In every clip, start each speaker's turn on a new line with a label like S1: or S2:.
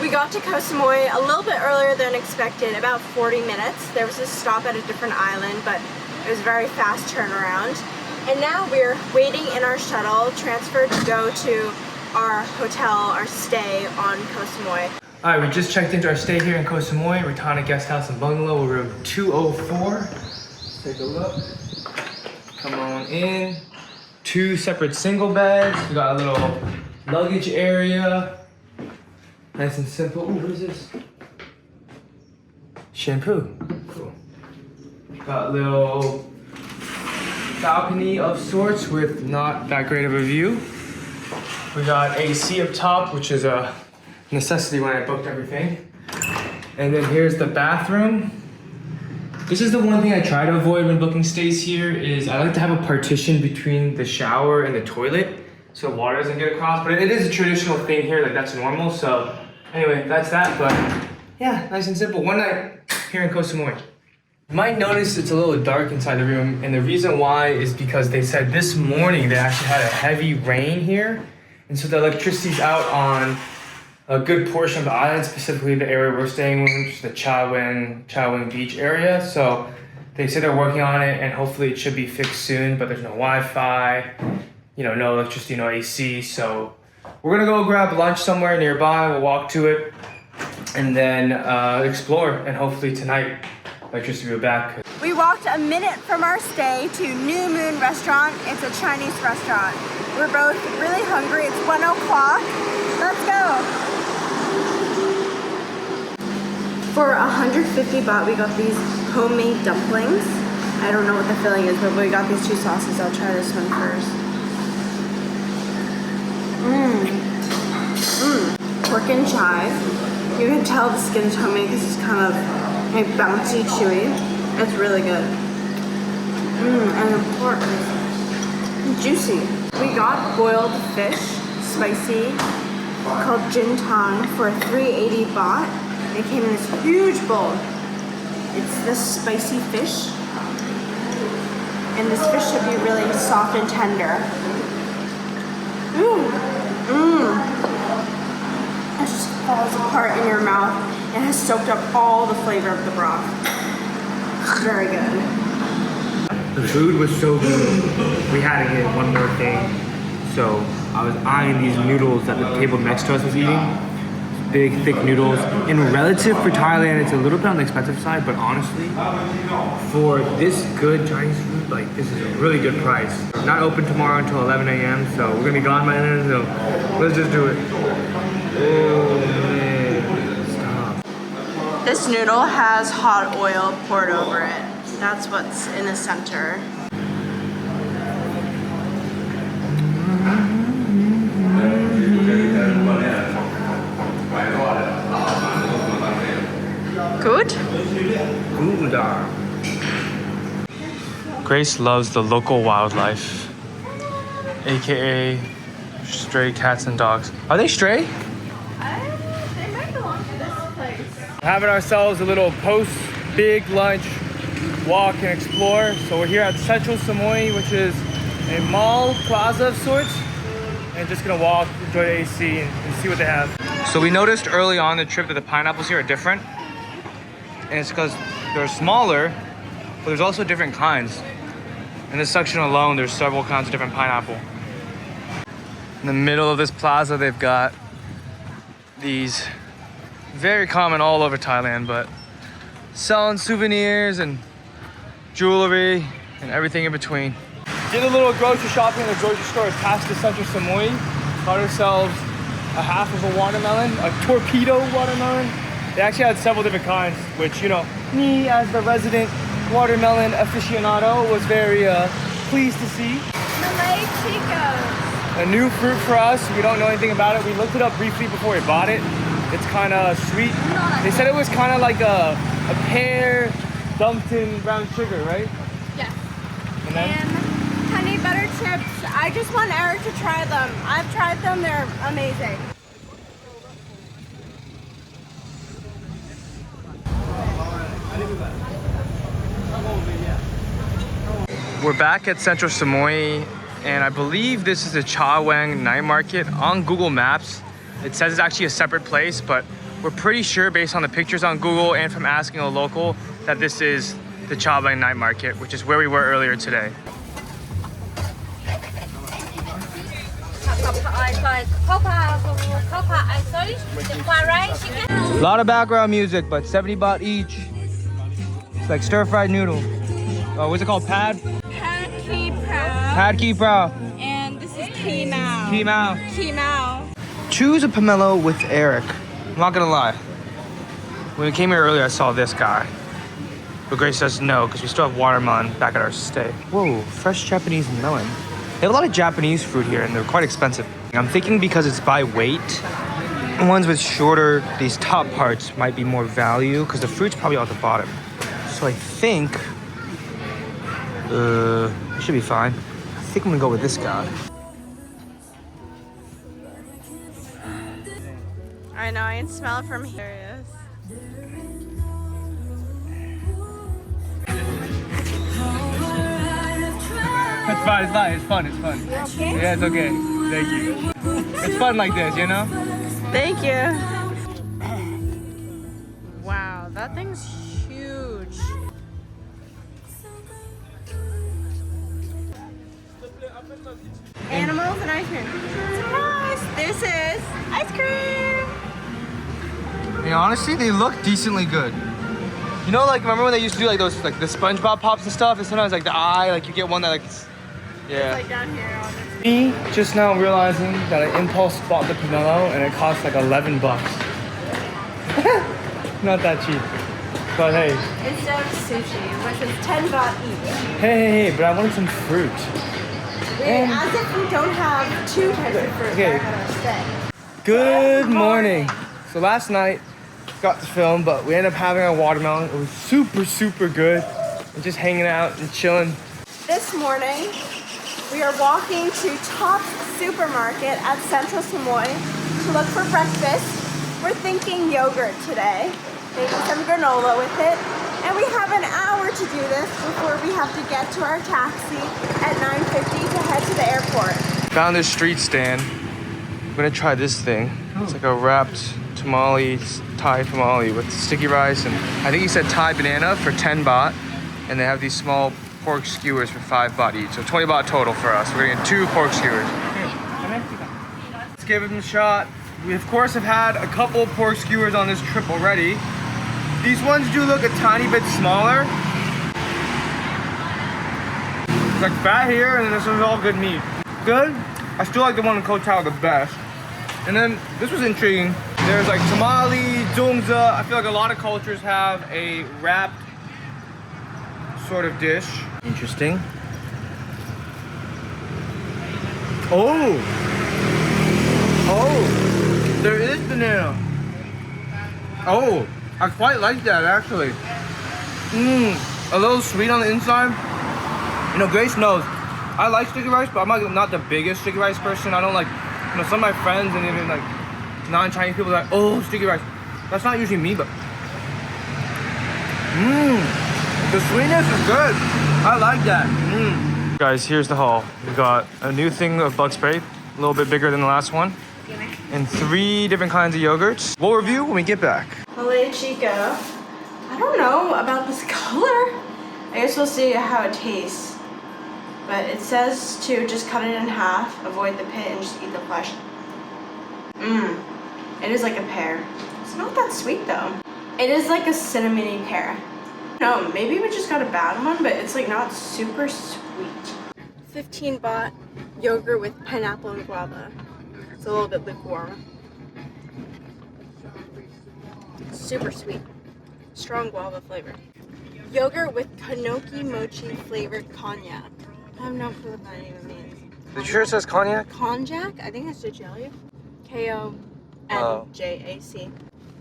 S1: We got to Koh Samui a little bit earlier than expected, about 40 minutes. There was a stop at a different island, but it was a very fast turnaround. And now we're waiting in our shuttle, transferred to go to our hotel, our stay on Koh Samui.
S2: Alright, we just checked into our stay here in Koh Samui, Ratana Guest House and Bungalow, room 204. Let's take a look. Come on in. 2 separate single beds. We got a little luggage area. Nice and simple. Ooh, what is this? Shampoo. Cool. Got a little balcony of sorts with not that great of a view. We got AC up top, which is a necessity when I booked everything. And then here's the bathroom. This is the one thing I try to avoid when booking stays here is I like to have a partition between the shower and the toilet so water doesn't get across. But it is a traditional thing here, like that's normal. So anyway, that's that. But yeah, nice and simple. One night here in Koh Samui. You might notice it's a little dark inside the room, and the reason why is because they said this morning they actually had a heavy rain here, and so the electricity's out on a good portion of the island, specifically the area we're staying in, which is the Chaweng Beach area. So they say they're working on it, and hopefully it should be fixed soon, but there's no Wi-Fi, you know, no electricity, no AC. So we're gonna go grab lunch somewhere nearby, we'll walk to it, and then explore, and hopefully tonight electricity will be back.
S1: We walked a minute from our stay to New Moon Restaurant. It's a Chinese restaurant. We're both really hungry. It's 1 o'clock. Let's go. For 150 baht, we got these homemade dumplings. I don't know what the filling is, but we got these 2 sauces. I'll try this one first. Pork and chive. You can tell the skin's homemade because it's kind of like bouncy, chewy. It's really good. And the pork is juicy. We got boiled fish, spicy, called Tang for 380 baht. It came in this huge bowl. It's this spicy fish. And this fish should be really soft and tender. It just falls apart in your mouth and has soaked up all the flavor of the broth. Very good.
S2: The food was so good. We had to get one more thing. So I was eyeing these noodles that the table next to us was eating. Big, thick noodles. In relative for Thailand, it's a little bit on the expensive side, but honestly, for this good Chinese food, like this is a really good price. Not open tomorrow until 11 a.m., so we're gonna be gone by then, so let's just do it. Oh man, stop.
S1: This noodle has hot oil poured over it. That's what's in the center. Good?
S2: Grace loves the local wildlife, aka stray cats and dogs. Are they stray?
S1: They might belong to this place.
S2: Having ourselves a little post-big lunch, walk and explore. So we're here at Central Samui, which is a mall plaza of sorts, and just gonna walk, enjoy the AC, and see what they have. So we noticed early on the trip that the pineapples here are different, and it's because they're smaller, but there's also different kinds. In this section alone, there's several kinds of different pineapple. In the middle of this plaza, they've got these, very common all over Thailand, but selling souvenirs and jewelry and everything in between. Did a little grocery shopping in the grocery store attached to Central Samui. Got ourselves a half of a watermelon, a torpedo watermelon. They actually had several different kinds, which, you know, me as the resident watermelon aficionado was very pleased to see.
S1: Malay Chicos.
S2: A new fruit for us. We don't know anything about it. We looked it up briefly before we bought it. It's kind of sweet. They said it was kind of like a pear dumped in brown sugar, right?
S1: Yes.
S2: And then?
S1: Honey butter chips. I just want Eric to try them. I've tried them. They're amazing.
S2: We're back at Central Samui, and I believe this is the Chaweng night market. On Google Maps, it says it's actually a separate place, but We're pretty sure based on the pictures on Google and from asking a local that this is the Chaweng night market, which is where we were earlier today. A lot of background music, but 70 baht each. It's like stir-fried noodle. Oh, what's it called? Pad?
S3: Pad Ki Prao.
S2: Pad Ki Prao.
S3: And this is Ki Mao.
S2: Ki Mao.
S3: Ki Mao.
S2: Choose a pomelo with Eric. I'm not gonna lie. When we came here earlier, I saw this guy. But Grace says no, because we still have watermelon back at our stay. Whoa, fresh Japanese melon. They have a lot of Japanese fruit here, and they're quite expensive. I'm thinking because it's by weight, ones with shorter, these top parts might be more value, because the fruit's probably at the bottom. So I think, it should be fine. I think I'm gonna go with this guy.
S3: I know, I can smell it from here.
S2: It's fine, it's fine, it's fun, it's fun.
S3: Okay?
S2: Yeah, it's okay. Thank you. It's fun like this, you know?
S3: Thank you. Wow, that thing's huge. Animals and ice cream. Surprise! This is ice cream!
S2: Yeah, honestly, they look decently good. You know, like, remember when they used to do like those, like the SpongeBob pops and stuff? And sometimes like the eye, like you get one that like, yeah.
S3: It's like down here on this.
S2: Me just now realizing that I impulse bought the pomelo and it costs like 11 bucks. Not that cheap. But hey.
S3: Instead of sushi, which is 10 baht each.
S2: Hey, but I wanted some fruit. And
S3: As if we don't have two types of fruit
S2: Okay.
S3: back at our stay.
S2: good morning. So last night, got to film, but we ended up having our watermelon. It was super, super good. And just hanging out and chilling.
S3: This morning, we are walking to Top Supermarket at Central Samui to look for breakfast. We're thinking yogurt today, maybe some granola with it. And we have an hour to do this before we have to get to our taxi at 9:50 to head to the airport.
S2: Found this street stand. I'm gonna try this thing. It's like a wrapped tamale, Thai tamale with sticky rice, and I think he said Thai banana for 10 baht. And they have these small pork skewers for 5 baht each. So 20 baht total for us. We're getting 2 pork skewers. Let's give it a shot. We of course have had a couple pork skewers on this trip already. These ones do look a tiny bit smaller. It's like fat here, and then this one's all good meat. Good. I still like the one in Koh Tao the best. And then this was intriguing. There's like tamale, zungza. I feel like a lot of cultures have a wrapped sort of dish. Interesting. Oh, there is banana. Oh, I quite like that actually. A little sweet on the inside. You know, Grace knows I like sticky rice, but I'm like not the biggest sticky rice person. I don't like, you know, some of my friends and even like non-Chinese people are like, oh, sticky rice. That's not usually me, but the sweetness is good. I like that. Guys, here's the haul. We got a new thing of bug spray, a little bit bigger than the last one, and 3 different kinds of yogurts. We'll review when we get back.
S3: Malay Chico. I don't know about this color. I guess we'll see how it tastes. But it says to just cut it in half, avoid the pit, and just eat the flesh. It is like a pear. It's not that sweet though. It is like a cinnamony pear. No, maybe we just got a bad one, but it's like not super sweet. 15 baht yogurt with pineapple and guava. It's a little bit lukewarm. Super sweet. Strong guava flavor. Yogurt with kanoki mochi flavored cognac. I have no clue what that even means.
S2: Are you sure it says cognac?
S3: Konjac? I think it's a jelly. Konjac.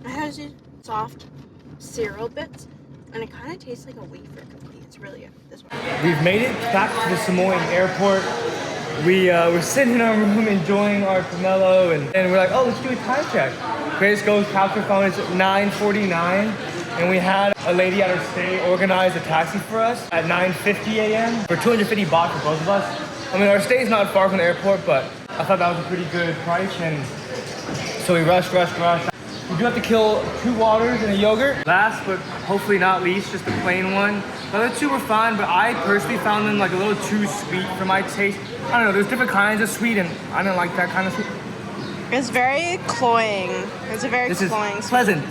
S3: It has these soft cereal bits, and it kind of tastes like a wafer cookie. It's really good. This one.
S2: We've made it back to the Samui Airport. We were sitting in our room enjoying our pomelo, and we're like, oh, let's do a time check. Grace goes, taps her phone, it's 9:49, and we had a lady at our stay organize a taxi for us at 9:50 a.m. for 250 baht for both of us. I mean, our stay is not far from the airport, but I thought that was a pretty good price, and so we rushed. You do have to kill 2 waters and a yogurt. Last but hopefully not least, just the plain one. The other 2 were fine, but I personally found them like a little too sweet for my taste. I don't know, there's different kinds of sweet and I didn't like that kind of sweet.
S3: It's very cloying. It's a very
S2: This
S3: cloying
S2: is
S3: sweet.
S2: pleasant.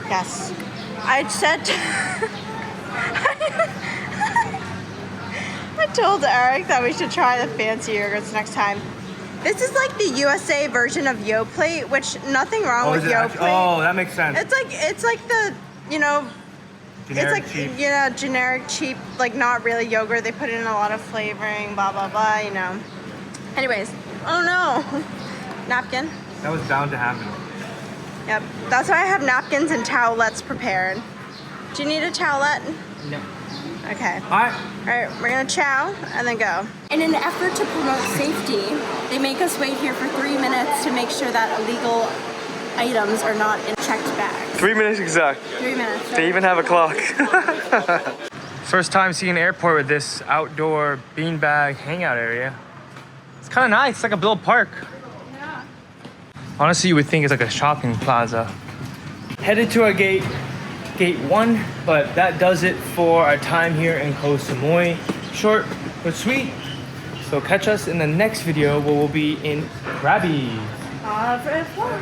S3: Yes. I said I told Eric that we should try the fancy yogurts next time. This is like the USA version of Yoplait, which nothing wrong with Yoplait.
S2: Oh, that makes sense.
S3: It's like the, you know,
S2: Generic
S3: it's like
S2: cheap.
S3: yeah, generic cheap, like not really yogurt. They put in a lot of flavoring, blah blah blah, you know. Anyways, oh no. Napkin.
S2: That was bound to happen.
S3: Yep. That's why I have napkins and towelettes prepared. Do you need a towelette?
S2: No.
S3: Okay.
S2: Alright.
S3: Alright, we're gonna chow and then go. In an effort to promote safety, they make us wait here for 3 minutes to make sure that illegal items are not in checked bags.
S2: 3 minutes exact.
S3: 3 minutes.
S2: They even have a clock. First time seeing an airport with this outdoor beanbag hangout area. It's kind of nice. It's like a little park.
S3: Yeah.
S2: Honestly, you would think it's like a shopping plaza. Headed to our gate 1, but that does it for our time here in Koh Samui. Short but sweet. So catch us in the next video where we'll be in Krabi.
S3: Au revoir.